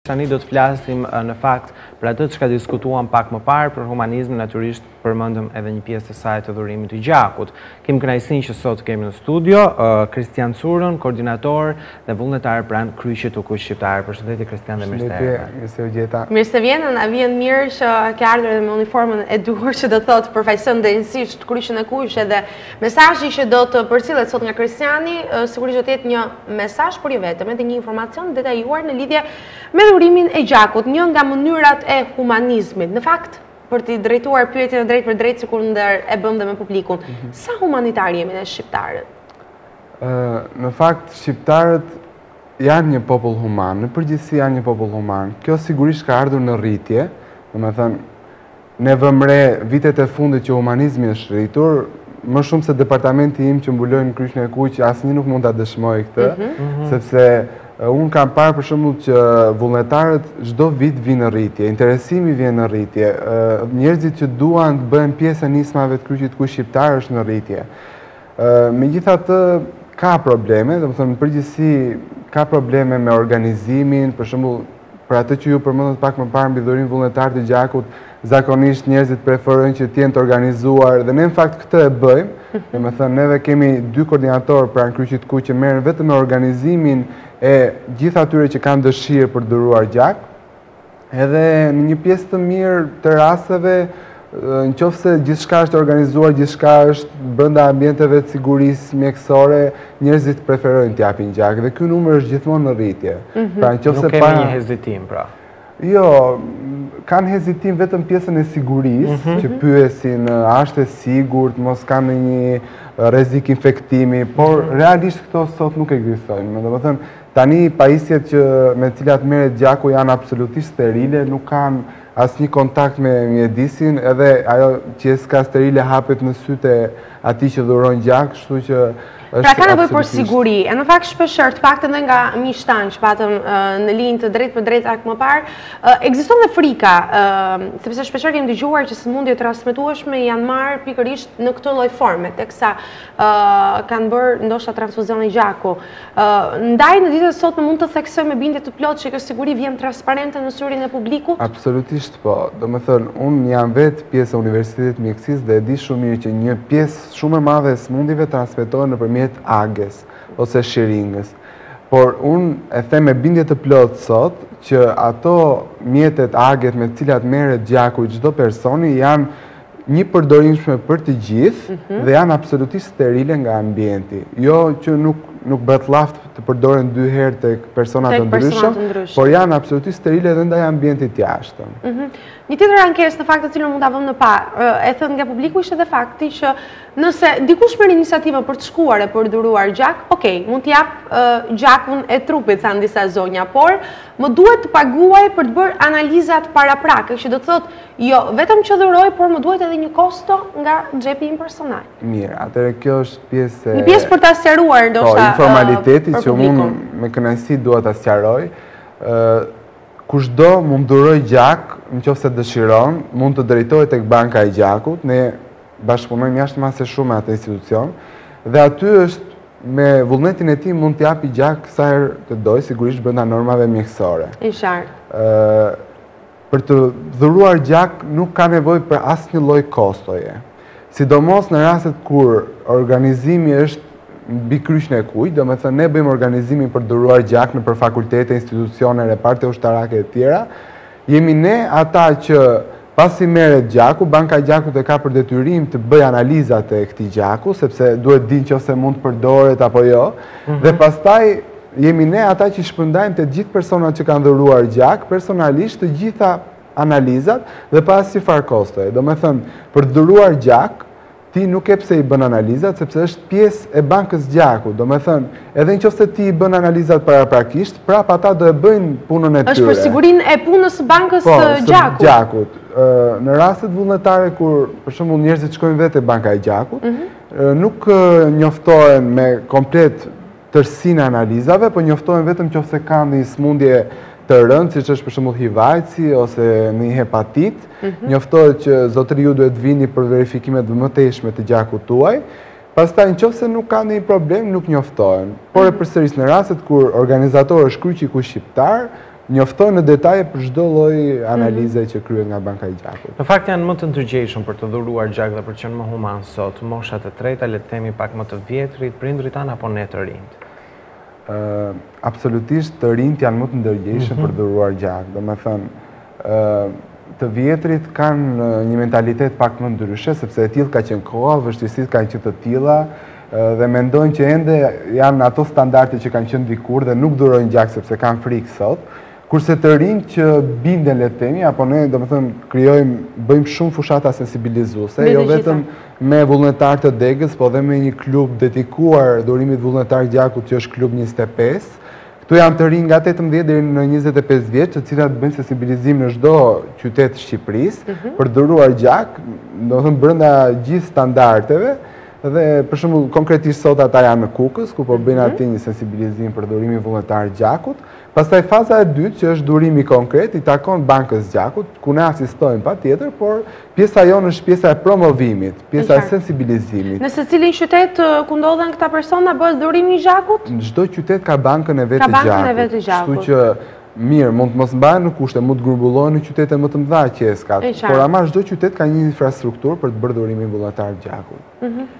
tani do të flasim në fakt për atë që ka diskutuam pak më parë për humanizmin, natyrisht përmendëm edhe një pjesë të saj të dhurimit të gjakut. Kemi kënaqësinë që sot kemi në studio Kristian Curën, koordinator dhe vullnetar pranë Kryqit të Kuq Shqiptar. Përshëndetje Kristian dhe mirë se erdhe. Mirë se u gjeta. Mirë se vjen, na vjen mirë që ke ardhur edhe me uniformën e duhur që do thotë përfaqëson drejtësisht Kryqin e Kuq dhe mesazhi që do të përcillet sot nga Kristiani, sigurisht do të jetë një mesazh për ju vetëm, edhe një informacion detajuar në lidhje me dhurimin e gjakut, një nga mënyrat e humanizmit. Në fakt, për t'i drejtuar pyetjen drejt për drejt sikur ndër e bëm dhe me publikun. Sa humanitar jemi ne shqiptarët? Në fakt, shqiptarët janë një popull human, në përgjithësi janë një popull human. Kjo sigurisht ka ardhur në rritje, domethënë ne vëmë re vitet e fundit që humanizmi është rritur, më shumë se departamenti im që mbuloi në Kryqin e Kuq, asnjë nuk mund ta dëshmojë këtë, sepse unë kam parë për shembull që vullnetarët çdo vit vinë në rritje, interesimi vjen në rritje, njerëzit që duan të bëhen pjesë e nismave të Kryqit të Kuq Shqiptar është në rritje. Megjithatë ka probleme, domethënë në përgjithësi ka probleme me organizimin, për shembull për atë që ju përmendët pak më parë mbi dhurimin vullnetar të gjakut, zakonisht njerëzit preferojnë që të jenë të organizuar dhe ne në fakt këtë e bëjmë. Domethënë neve kemi 2 koordinatorë pranë Kryqit të Kuq që merren vetëm me organizimin e gjithë atyre që kanë dëshirë për dhuruar gjak, edhe në një pjesë të mirë të rasteve, nëse gjithçka është organizuar, gjithçka është brenda ambienteve të sigurisë mjekësore, njerëzit preferojnë të japin gjak dhe ky numër është gjithmonë në rritje. Pra nëse nuk kemi një hezitim, pra. Jo, kanë hezitim vetëm pjesën e sigurisë, që pyesin a është e sigurt, mos kanë një rrezik infektimi, por realisht këto sot nuk ekzistojnë. Domethënë tani pajisjet që me të cilat merret gjaku janë absolutisht sterile, nuk kanë asnjë kontakt me mjedisin, edhe ajo qeska sterile hapet në sytë e atij që dhuron gjak, kështu që pra ka nevojë për siguri. E në fakt shpeshherë, të paktën edhe nga miqtan që patëm në linjë të drejtë për drejtë aq më parë, ekziston dhe frika, sepse shpeshherë kemi dëgjuar që sëmundjet transmetueshme janë marrë pikërisht në këtë lloj forme, teksa kanë bërë ndoshta transfuzion e gjaku. Ndaj në ditët e sotme mund të theksoj me bindje të plotë që kjo siguri vjen transparente në syrin e publikut? Absolutisht po. Domethënë unë jam vetë pjesë e Universitetit Mjekësisë dhe e di shumë mirë që një pjesë shumë e madhe e sëmundjeve transmetohen nëpërmjet agës ose shiringës. Por unë e them me bindje të plotë sot që ato mjetet aget me të cilat merret gjaku i çdo personi janë një përdorimshme për të gjithë dhe janë absolutisht sterile nga ambienti. Jo që nuk bëhet llaft të përdoren 2 herë tek persona të ndryshëm, por janë absolutisht sterile edhe ndaj ambientit jashtëm. Një tjetër ankesë në fakt të cilën mund ta vëmë në pa, e thënë nga publiku ishte edhe fakti që nëse dikush merr iniciativën për të shkuar e për dhuruar gjak, okay, mund të jap gjakun e trupit thanë disa zonja, por më duhet të paguaj për të bërë analizat paraprake, që do të thotë jo vetëm që dhuroj, por më duhet edhe një kosto nga xhepi im personal. Mirë, atëherë kjo është pjesë një pjesë për ta sqaruar ndoshta formaliteti që unë me kënaqësi dua ta sqaroj. Kushdo mund dhuroj gjak, nëse dëshiron, mund të drejtohet tek banka e gjakut, ne bashkëpunojmë jashtëmase shumë me atë institucion, dhe aty është me vullnetin e tij mund të japi gjak sa herë të doj, sigurisht brenda normave mjekësore. I qartë. Për të dhuruar gjak nuk ka nevojë për asnjë lloj kostoje. Sidomos në rastet kur organizimi është mbi Kryqin e Kuq, domethënë ne bëjmë organizimin për dhuruar gjak nëpër fakultete, institucione, reparte ushtarake e tjera, jemi ne ata që pasi merret gjaku, banka e gjakut e ka për detyrim të bëjë analizat e këtij gjaku, sepse duhet dinë nëse mund të përdoret apo jo, dhe pastaj jemi ne ata që shpërndajmë te gjithë personat që kanë dhuruar gjak, personalisht të gjitha analizat dhe pa asnjë farë kostoje. Domethënë, për dhuruar gjak ti nuk e pse i bën analizat, sepse është pjesë e bankës gjakut. Domethënë, edhe nëse ti i bën analizat paraprakisht, prap ata do e bëjnë punën e tyre. Është për sigurinë e punës së bankës gjakut. Në rastet vullnetare kur për shembull njerëzit shkojnë vetë te banka e gjakut, nuk njoftohen me komplet tërsinë e analizave, por njoftohen vetëm nëse kanë një sëmundje të rëndë, siç është për shembull HIV-si ose një hepatit, njoftohet që zotëri ju duhet vini për verifikimet më të mëtejshme të gjakut tuaj. Pastaj nëse nuk ka ndonjë problem, nuk njoftohen. Por e përsëris në rastet kur organizatori është Kryqi i Kuq Shqiptar, njoftojnë në detaje për çdo lloj analize që kryhet nga Banka e Gjakut. Në fakt janë më të ndërgjegjshëm për të dhuruar gjak dhe për të qenë më human sot, moshat e treta, le të themi pak më të vjetrit, prindrit tanë apo ne të rinjt? Absolutisht të rinjt janë më të ndërgjegjshëm për të dhuruar gjak. Domethënë, të vjetrit kanë një mentalitet pak më ndryshe, sepse e tillë ka qenë koha, vështirësitë kanë qenë të tilla, dhe mendojnë që ende janë ato standarde që kanë qenë dikur dhe nuk dhurojnë gjak sepse kanë frikë sot. Kurse të rinjt që binden, le të themi, apo ne domethënë bëjmë shumë fushata sensibilizuese, jo vetëm me vullnetar të degës, po dhe me një klub dedikuar dhurimit vullnetar gjakut që është klub 25. Këtu janë të rinj nga 18 deri në 25 vjeç, të cilat bëjnë sensibilizim në çdo qytet të Shqipërisë për dhuruar gjak, domethënë brenda gjithë standardeve. Dhe për shembull konkretisht sot ata janë në Kukës, ku po bëjnë aty një sensibilizim për dhurimin vullnetar gjakut. Pastaj faza e dytë, që është dhurimi konkret, i takon Bankës Gjakut, ku ne asistojmë patjetër, por pjesa jonë është pjesa e promovimit, pjesa e sensibilizimit. Në secilin qytet ku ndodhen këta persona bëhet dhurimi i gjakut? Çdo qytet ka bankën e vet të gjakut. Kështu që mirë, mund të mos mbahen në kushte, mund të grumbullohen në qytete më të mëdha qeskat, por ama çdo qytet ka një infrastrukturë për të bërë dhurimin vullnetar gjakut.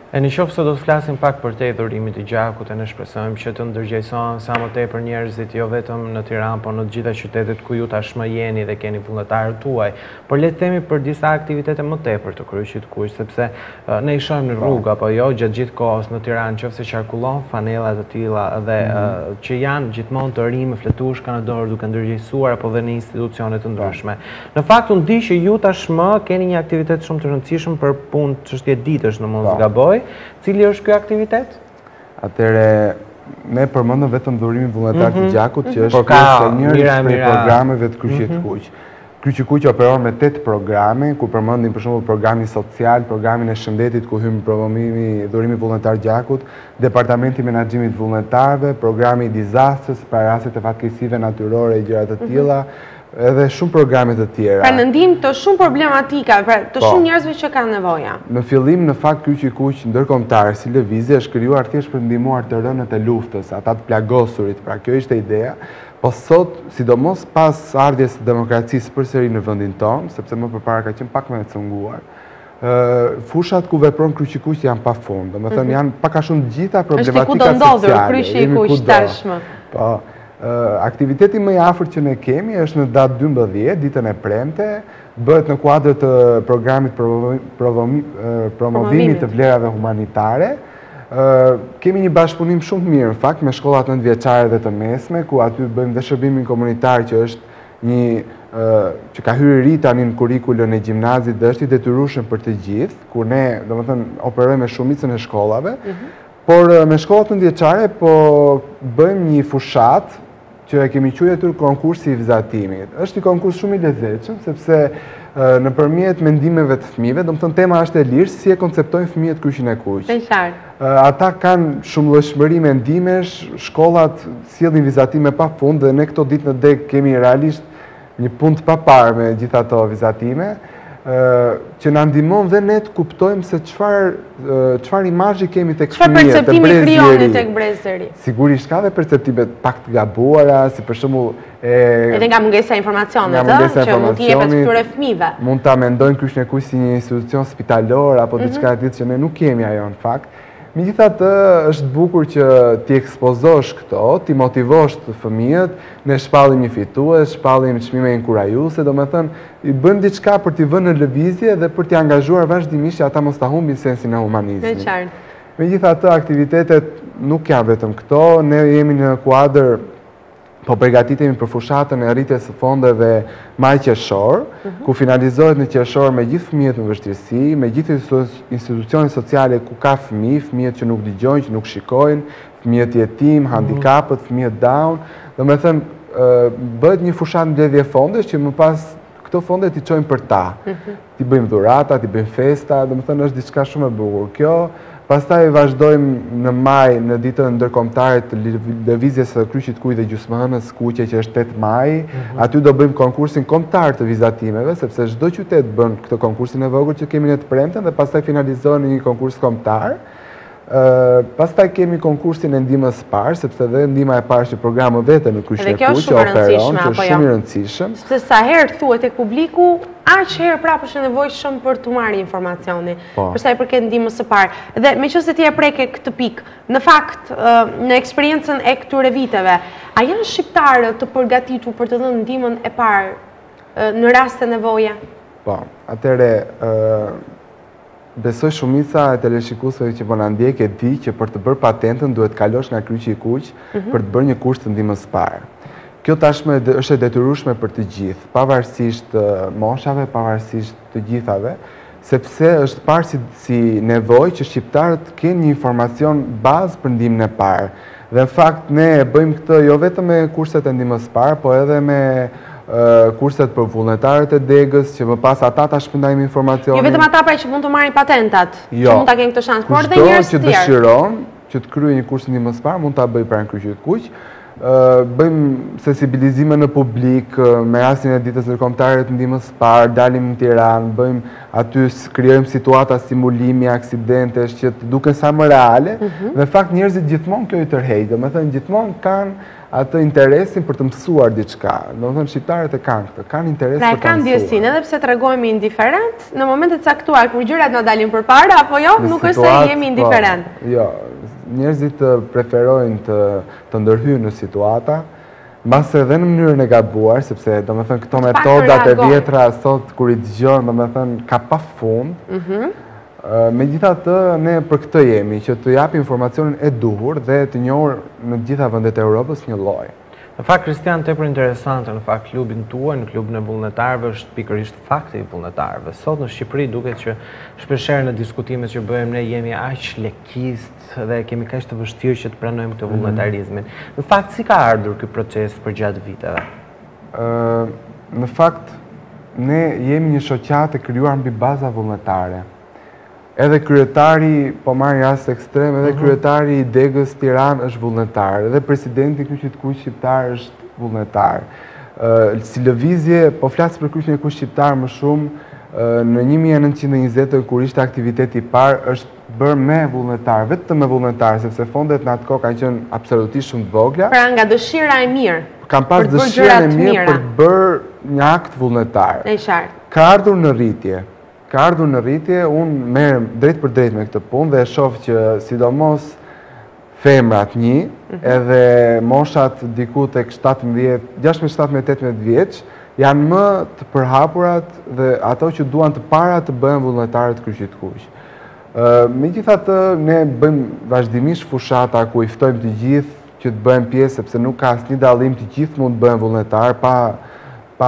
E në qoftë se do të flasim pak për te dhurimit i gjakut, e ne shpresojmë që të ndërgjegjësohen sa më tepër njerëzit, jo vetëm në Tiranë, por në të gjitha qytetet ku ju tashmë jeni dhe keni vullnetarët tuaj, por le të themi për disa aktivitete më tepër të Kryqit Kuq, sepse ne i shohim në rrugë apo jo gjatë gjithë kohës në Tiranë, nëse qarkullon fanella të tilla dhe që janë gjithmonë të ri me fletushka në dorë duke ndërgjegjësuar apo dhe në institucione të ndryshme. Në fakt unë di që ju tashmë keni një aktivitet shumë të rëndësishëm për punë çështje ditësh në mos gaboj. Cili është ky aktivitet? Atëre, ne përmendëm vetëm dhurimin vullnetar të gjakut, që është pjesë e njëjtë prej programeve të Kryqit Kuq. Kryqi Kuq operon me 8 programe, ku përmendim për shembull programin social, programin e shëndetit ku hyn provimimi dhurimi vullnetar gjakut, departamenti i menaxhimit vullnetarëve, programi i disastrës për raste të fatkeqësive natyrore e gjëra të tilla, edhe shumë programe të tjera. Pra në ndihmë të shumë problematika, të shumë njerëzve që kanë nevoja. Në fillim, në fakt, Kryqi Kuq ndërkombëtar si lëvizje është krijuar thjesht për ndihmuar të rënët e luftës, ata të plagosurit. Pra kjo ishte ideja. Po sot, sidomos pas ardhjes së demokracisë përsëri në vendin tonë, sepse më përpara ka qenë pak më e cunguar, fushat ku vepron Kryqi Kuq janë pafund. Domethënë janë pak a shumë gjitha problematikat sociale. Është ku do ndodhur Kryqi Kuq tashmë. Po. Aktiviteti më i afërt që ne kemi është në datë 12, ditën e premte, bëhet në kuadër të programit promovimit të vlerave humanitare. Kemi një bashkëpunim shumë të mirë, në fakt, me shkollat nëntëvjeçare dhe të mesme, ku aty bëjmë dhe shërbimin komunitar që është një që ka hyrë ri tani në kurrikulën e gjimnazit dhe është i detyrueshëm për të gjithë, ku ne, domethënë, operojmë me shumicën e shkollave, por me shkollat nëntëvjeçare po bëjmë një fushat që e kemi quajtur konkursi i vizatimit. Është një konkurs shumë i lezetshëm, sepse nëpërmjet mendimeve të fëmijëve, domethënë tema është e lirë si e konceptojnë fëmijët Kryqin e Kuq. Ata kanë shumëllojshmëri mendimesh, shkollat sjellin vizatime pafund dhe ne këto ditë në deg kemi realisht një punë të paparë me gjithë ato vizatime, që na ndihmon dhe ne të kuptojmë se çfarë imazhi kemi tek fëmijët, të brezëri. Tek brezëri. Sigurisht ka dhe perceptime pak të gabuara, si për shembull edhe nga mungesa e informacionit, që mund të jepet këtyre fëmijëve. Mund ta mendojnë Kryqin e Kuq si një institucion spitalor apo diçka e tillë që ne nuk kemi ajo në fakt. Megjithatë, është bukur që ti ekspozosh këto, ti motivosh të fëmijët, ne shpallim një fitues, shpallim çmime inkurajuese, domethënë i bën diçka për t'i vënë në lëvizje dhe për t'i angazhuar vazhdimisht që ata mos ta humbin sensin e humanizmit. Megjithatë, aktivitetet nuk janë vetëm këto, ne jemi në kuadër po përgatitemi për fushatën e rritjes së fondeve maj qershor, ku finalizohet në qershor me gjithë fëmijët në vështirësi, me gjithë institucionet sociale ku ka fëmijët që nuk dëgjojnë, që nuk shikojnë, fëmijët jetim, handikapët, fëmijët down. Domethënë bëhet një fushatë mbledhje fondesh që më pas këto fonde t'i çojmë për ta. Ti bëjmë dhurata, ti bëjmë festa, domethënë është diçka shumë e bukur. Kjo pastaj vazhdojmë në maj, në ditën ndërkombëtare të lëvizjes së Kryqit Kuq dhe gjysmëhënës Kuqe, që është 8 maj. Aty do bëjmë konkursin kombëtar të vizatimeve, sepse çdo qytet bën këtë konkursin e vogël që kemi ne të premten dhe pastaj finalizohen në një konkurs kombëtar. Pastaj kemi konkursin e ndihmës parë, sepse dhe ndihma e parë që programi vetë në Kryqin e Kuq që operon, që është shumë i rëndësishëm. Sepse sa herë thuhet tek publiku, aq herë prapë është nevojshëm për të marrë informacioni. Për sa i përket ndihmës së parë. Dhe meqense ti e preke këtë pikë, në fakt, në eksperiencën e këtyre viteve, a janë shqiptarët të përgatitur për të dhënë ndihmën e parë në rast të nevoje? Po, atëre besoj shumica e teleshikuesve që po na ndjek e di që për të bërë patentën duhet kalosh nga Kryqi i Kuq për të bërë një kurs të ndihmës parë. Kjo tashmë është e detyrueshme për të gjithë, pavarësisht moshave, pavarësisht të gjithave, sepse është parë si nevojë që shqiptarët kenë një informacion bazë për ndihmën e parë. Dhe në fakt ne bëjmë këtë jo vetëm me kurset e ndihmës parë, po edhe me kurset për vullnetarët e degës, që më pas ata ta shpërndajmë informacionin. Jo vetëm ata që mund të marrin patentat, që mund ta kenë këtë shans, por edhe njerëz njerëz që dëshiron që të kryejë një kurs ndihmës parë, mund ta bëjë pranë Kryqit të Kuq. Bëjmë sensibilizime në publik, me rastin e ditës ndërkombëtare të ndihmës parë, dalim në Tiranë, bëjmë aty, krijojmë situata simulimi, aksidentesh që të duken sa më reale. Në fakt njerëzit gjithmonë kjo i tërheq, domethënë gjithmonë kanë atë interesin për të mësuar diçka. Domethënë shqiptarët e kanë këtë, kanë interes për të mësuar. Pra kanë ndjesin, edhe pse tregojmë indiferent, në momentet caktuar kur gjërat na dalin përpara apo jo, nuk është se jemi indiferent. Jo, njerëzit preferojnë të ndërhyjnë në situata, mbase edhe në mënyrën e gabuar, sepse domethënë këto metodat e vjetra sot kur i dëgjon, domethënë ka pafund. Megjithatë, ne për këtë jemi, që të japim informacionin e duhur dhe të njohur në gjitha vendet e Europës një lloj. Në fakt, Kristian, tepër interesante, në fakt, klubin tuaj, në klubin e vullnetarëve, është pikërisht fakti i vullnetarëve. Sot në Shqipëri duket që shpeshherë në diskutimet që bëjmë ne jemi aq lekist dhe kemi kaq të vështirë që të pranojmë këtë vullnetarizmin. Në fakt, si ka ardhur ky proces përgjatë viteve? Në fakt, ne jemi një shoqatë e krijuar mbi baza vullnetare. Edhe kryetari, po marrë rast ekstrem, edhe kryetari i degës Tiranë është vullnetar, edhe presidenti i Kryqit të Kuq shqiptar është vullnetar. Si lëvizje, po flasë për Kryqin e Kuq shqiptar më shumë, në 1920 kur ishte aktiviteti i parë, është bërë me vullnetar, vetëm me vullnetar, sepse fondet në atë kohë kanë qenë absolutisht shumë të vogla. Pra nga dëshira e mirë. Kam pas dëshirën e mirë për të bërë një akt vullnetar. E qartë. Ka ardhur në rritje. Unë merrem drejt për drejt me këtë punë dhe shoh që sidomos femrat edhe moshat diku tek 16, 17-18 vjeç, janë më të përhapurat dhe ato që duan të para të bëhen vullnetarët Kryqit të Kuq. Megjithatë, ne bëjmë vazhdimisht fushata ku i ftojmë të gjithë që të bëhen pjesë, sepse nuk ka asnjë dallim, të gjithë mund të bëhen vullnetar pa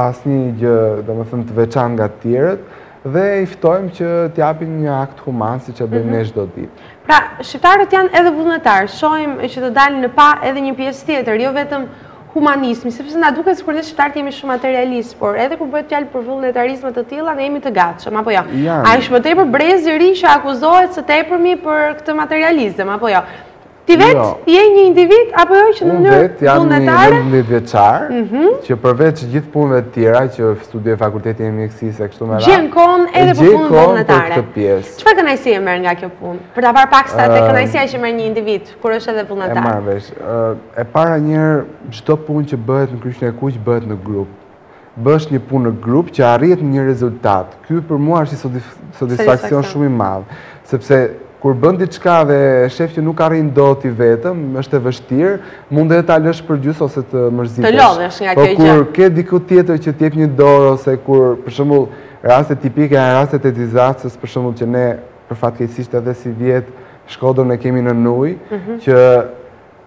asnjë gjë, domethënë të veçantë nga të tjerët. Dhe i ftojmë që t'japin një akt human si që bëjmë ne çdo ditë. Pra, shqiptarët janë edhe vullnetarë, shohim që të dalin në pa edhe një pjesë tjetër, jo vetëm humanismi, sepse na duket sikur ne shqiptarët jemi shumë materialistë, por edhe kur bëhet fjalë për vullnetarizme të tilla, ne jemi të gatshëm, apo jo? A është më tepër brezi i ri që akuzohet së tepërmi për këtë materializëm, apo jo? Ti vetë je një individ, apo jo që në mënyrë vullnetare? Unë vetë jam një 19 vjeçar, që përveç gjithë punëve të tjera, që studioj fakultetin e mjekësisë e kështu me radhë, gjen kohën edhe për punën vullnetare. Për këtë pjesë. Çfarë kënaqësie e merr nga kjo punë? Për ta parë pak sa të kënaqësia që merr një individ kur është edhe vullnetar. E marr vesh. E para njëherë çdo punë që bëhet në Kryqin e Kuq bëhet në grup. Bësh një punë në grup që arrit një rezultat. Ky për mua është një satisfaksion shumë i madh, sepse kur bën diçka dhe shef që nuk arrin dot i vetëm, është e vështirë, mund edhe ta lësh për gjys ose të mërzitesh. Të lodhesh nga kjo gjë. Po kur ke diku tjetër që t'jep një dorë ose kur, për shembull, raste tipike janë rastet e dizastrës, për shembull që ne përfatkeqësisht edhe si vjet Shkodrën e kemi në ujë, që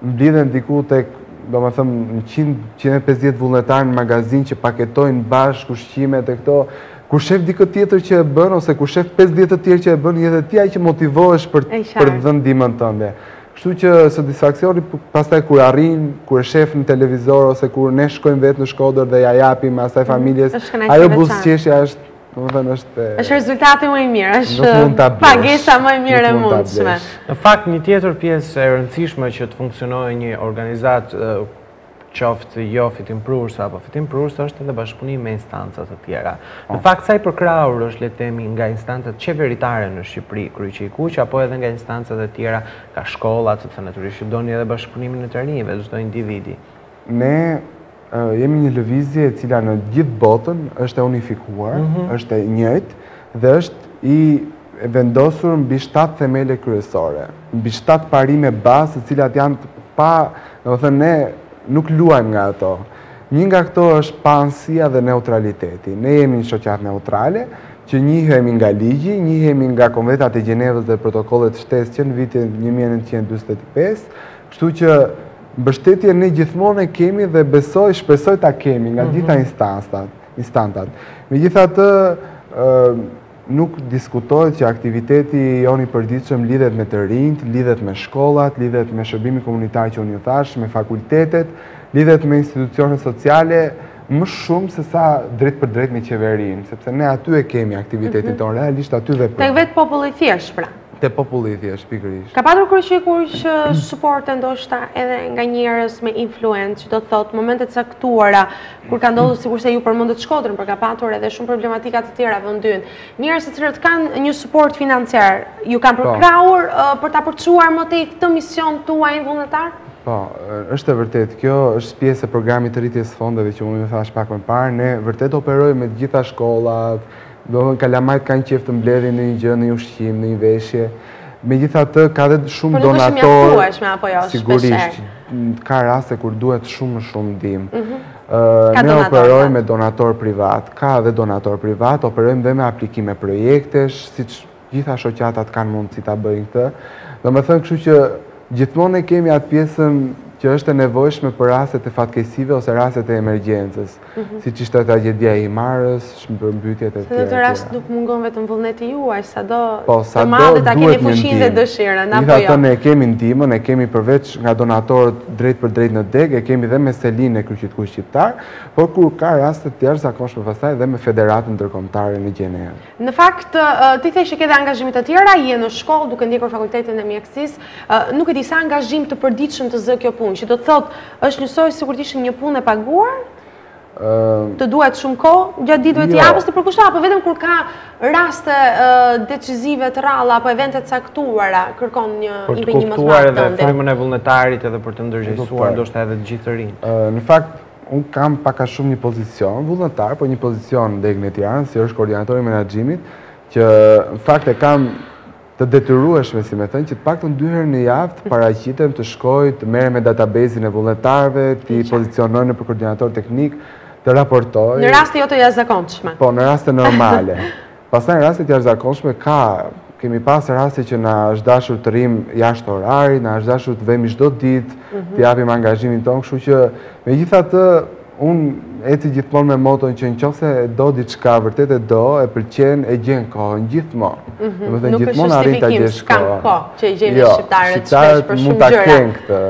mblidhen diku tek, domethënë 100-150 vullnetarë në magazin që paketojnë bashkë ushqimet e këto. Kur shef dikë tjetër që e bën, ose kur shef 50 të tjerë që e bën, edhe ti ai që motivohesh për të dhënë ndihmën tënde. Kështu që satisfaksioni pastaj kur arrin, kur e shef në televizor ose kur ne shkojmë vetë në Shkodër dhe ja japim asaj familjes, ajo buzëqeshja është, domethënë është rezultati më i mirë, është pagesa më e mirë e mundshme. Në fakt, një tjetër pjesë e rëndësishme që të funksionojë një organizatë qoftë jo fitimprurës apo fitimprurës, është edhe bashkëpunim me instancat të tjera. Në fakt, sa i përkrahur është, le të themi, nga instancat qeveritare në Shqipëri, kryqi i kuq, apo edhe nga instancat e tjera, ka shkollat, sepse natyrisht që doni edhe bashkëpunimin e të rinjve, çdo individi. Ne jemi një lëvizje e cila në gjithë botën është e unifikuar, është e njëjtë dhe është i vendosur mbi 7 themele kryesore, mbi 7 parime bazë, të cilat janë pa, domethënë ne nuk luajmë nga ato. Një nga këto është paanësia dhe neutraliteti. Ne jemi një shoqatë neutrale, që njihemi nga ligji, njihemi nga konventat e Gjenevës dhe protokollet shtesë që në vitin 1945, kështu që mbështetje ne gjithmonë e kemi dhe shpresoj ta kemi nga gjitha instantat. Megjithatë, nuk diskutohet që aktiviteti jonë i përditshëm lidhet me të rinjt, lidhet me shkollat, lidhet me shërbimin komunitar që unë ju thash, me fakultetet, lidhet me institucionet sociale, më shumë se sa drejt për drejt me qeverinë, sepse ne aty e kemi aktivitetin tonë, realisht aty veprojmë. Tek vetë populli thjesht, pra. Te populli thjesht, pikërisht. Ka patur kryqi i kuq suporte ndoshta edhe nga njerëz me influencë, që do të thotë momentet caktuara kur ka ndodhur, sikurse ju përmendët Shkodrën, por ka patur edhe shumë problematika të tjera vendyn. Njerëz të cilët kanë një suport financiar, ju kanë përkrahur për ta përçuar më tej këtë mision tuaj vullnetar? Po, është e vërtet, kjo është pjesë e programit të rritjes fondeve që unë ju thash pak më parë, ne vërtet operojmë me të gjitha shkollat, dohën kalamajt kanë qef të mbledhin në një gjë, në një ushqim, në një veshje. Megjithatë, ka dhe shumë donatorë, sigurisht, ka raste kur duhet shumë ndihmë. Ne operojmë me donator privat, ka dhe donator privat, operojmë dhe me aplikime projektesh, siç gjitha shoqatat kanë mundësi ta bëjnë këtë. Domethënë, kështu që gjithmonë e kemi atë pjesën që është e nevojshme për rastet e fatkeqësive ose rastet e emergjencës, siç ishte tragjedia e Himarës, shpërmbytjet e tjera. Në këtë rast nuk mungon vetëm vullneti juaj, sado të madhe ta keni fuqinë dhe dëshirën, apo jo? Megjithatë ne kemi ndihmën, e kemi përveç nga donatorët drejt për drejt në deg, e kemi dhe me Selinë e Kryqit Kuq Shqiptar, por kur ka raste të jashtëzakonshme pastaj dhe me Federatën Ndërkombëtare në Gjenevë. Në fakt, ti the që ke dhe angazhime të tjera, je në shkollë duke ndjekur fakultetin e mjekësisë, nuk e di sa angazhim të përditshëm të zë kjo punë, që do të thotë, është njësoj sikur të ishte një punë e paguar? Të duhet shumë kohë gjatë ditëve të javës të përkushtuar, apo vetëm kur ka raste decizive të rralla apo evente të caktuara kërkon një impenjim më të madh? Për të kuptuar edhe frymën e vullnetarit edhe për të ndërgjegjësuar ndoshta edhe të gjithë të rinjt. Në fakt, unë kam pak a shumë një pozicion vullnetar, po një pozicion degën e Tiranës, si është koordinatori i menaxhimit, që në fakt e kam të detyrueshme, si me thënë, që të paktën 2 herë në javë të paraqitem, të shkoj, të merrem me database-in e vullnetarëve, të pozicionoj në për koordinator teknik, të raportoj. Në raste jo të jashtëzakonshme. Po, në raste normale. Pastaj në raste të jashtëzakonshme kemi pas raste që na është dashur të rrim jashtë orarit, na është dashur të vemi çdo ditë, të japim angazhimin tonë, kështu që megjithatë unë eci gjithmonë me moton që nëse do diçka, vërtet e do, e pëlqen, e gjen kohën gjithmonë. Nuk është justifikim, s'kam kohë që i gjeni shqiptarët shpesh për shumë gjëra. Mund ta ken këtë,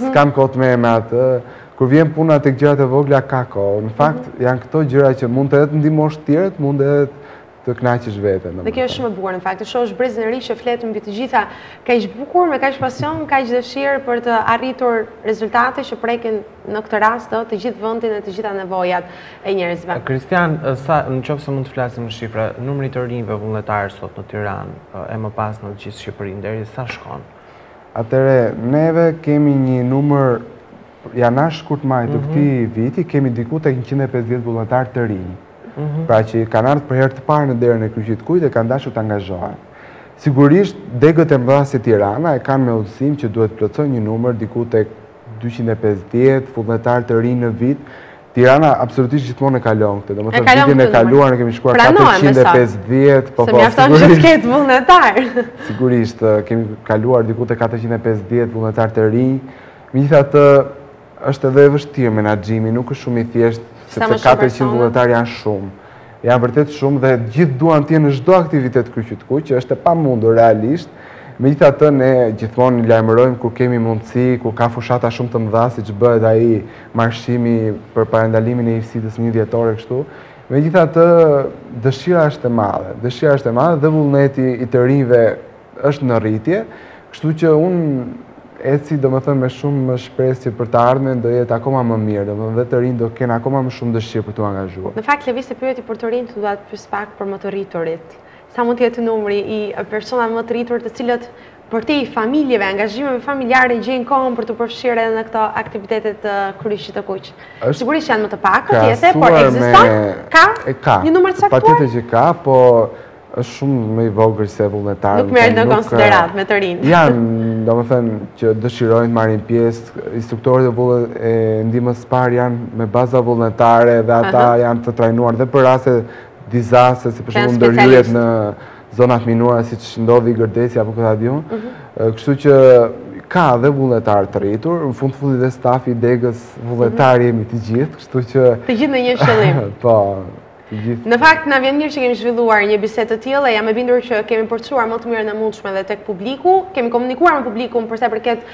s'kam kohë të merrem me atë. Kur vjen puna tek gjërat e vogla ka kohë. Në fakt janë këto gjëra që mund të ndihmosh të tjerët, mund edhe të kënaqësh veten. Dhe kjo është shumë e bukur në fakt. Të shohësh brezin e ri që flet mbi të gjitha kaq bukur, me kaq pasion, kaq dëshirë për të arritur rezultate që prekin në këtë rast të gjithë vendin e të gjitha nevojat e njerëzve. Kristian, nëse mund të flasim në shifra, numri të rinjve vullnetarë sot në Tiranë e më pas në gjithë Shqipërinë deri sa shkon? Atëre, neve kemi një numër janash shkurtmaj të këtij viti, kemi diku tek 150 vullnetarë të rinj. Pra që kanë ardhur për herë të parë në derën e Kryqit Kuq dhe kanë dashur të angazhohen. Sigurisht, degët e mëdha si Tirana e kanë me udhësim që duhet plotësojnë një numër diku tek 250 vullnetarë të rinj në vit. Tirana absolutisht gjithmonë e kalon këtë. Domethënë vitin e kaluar ne kemi shkuar 450, po. Se mjafton që të ketë vullnetar. Sigurisht, kemi kaluar diku tek 450 vullnetarë të rinj. Megjithatë, është edhe e vështirë menaxhimi, nuk është shumë i thjeshtë, sepse 400 vullnetarë janë shumë. Janë vërtet shumë dhe gjithë duan të jenë në çdo aktivitet Kryqit Kuq, që është e pamundur realisht. Megjithatë ne gjithmonë lajmërojmë kur kemi mundësi, kur ka fushata shumë të mëdha, siç bëhet ai marshimi për parandalimin e IFSI-s 1 dhjetore kështu. Megjithatë dëshira është e madhe. Dëshira është e madhe dhe vullneti i të rinjve është në rritje, kështu që unë eci do më thënë me shumë shpresje për të ardhmen, do jetë akoma më mirë, do më dhe të rinë do kenë akoma më shumë dëshirë për të angazhuar. Në fakt, Lëviz, të pyeti për të rinë të duhet pyes pak për më të rriturit. Sa mund të jetë numri i persona më të rritur të cilët për ti familjeve, angazhimeve familjare gjejnë kohën për të përfshirë edhe në këto aktivitetet të Kryshit të Kuq. Sigurisht janë më të pak, por ekziston? Ka një numër të saktuar? Patjetër që ka, po është shumë më i vogël se vullnetarët. Nuk merret në konsiderat me të rinë. Janë, domethënë, që dëshirojnë të marrin pjesë, instruktorët e ndihmës së parë janë me baza vullnetare dhe ata janë të trajnuar dhe për raste dizastre, si për shembull ndërhyrjet në zonat minuara siç ndodhi Gërdesi apo Kotadion. Kështu që ka dhe vullnetar të rritur, në fund fundit dhe stafi i degës vullnetar jemi të gjithë, kështu që të gjithë në një shëllim. Po. Në fakt, na vjen mirë që kemi zhvilluar një bisedë të tillë, jam e bindur që kemi përcuar më të mirën e mundshme edhe tek publiku, kemi komunikuar me publikun për sa i përket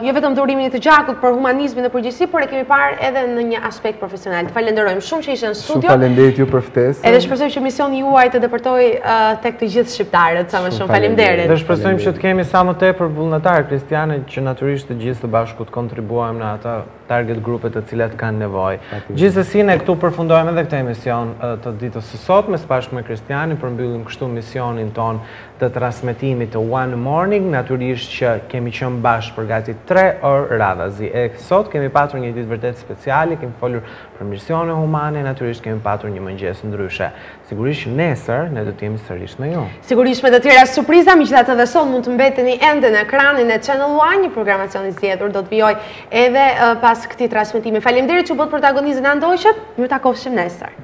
jo vetëm durimin të gjakut, por humanizmin në përgjithësi, por e kemi parë edhe në një aspekt profesional. Falenderojmë shumë që ishte në studio. Shumë faleminderit ju për ftesën. Edhe shpresoj që misioni juaj të depërtojë tek të gjithë shqiptarët, sa më shumë. Faleminderit. Dhe shpresojmë që të kemi sa më tepër vullnetarë kristianë që natyrisht të gjithë të bashku të kontribuojmë në ata target grupet të cilat kanë nevojë. Gjithsesi ne këtu përfundojmë edhe këtë emision të ditës së sotme së bashku me Kristianin, përmbyllim kështu misionin ton të transmetimit të One Morning, natyrisht që kemi qenë bashkë për gati 3 orë radhazi. E sot kemi patur një ditë vërtet speciale, kemi folur për misione humane, natyrisht kemi patur një mëngjes ndryshe. Sigurisht nesër ne do të jemi sërish me ju. Sigurisht me të tjera surpriza, megjithatë edhe sot mund të mbeteni ende në ekranin e Channel One, një programacion i zgjedhur do të vijoj edhe pas këtij transmetimi. Faleminderit që u bët protagonizën Andoqët, ju takofshim nesër.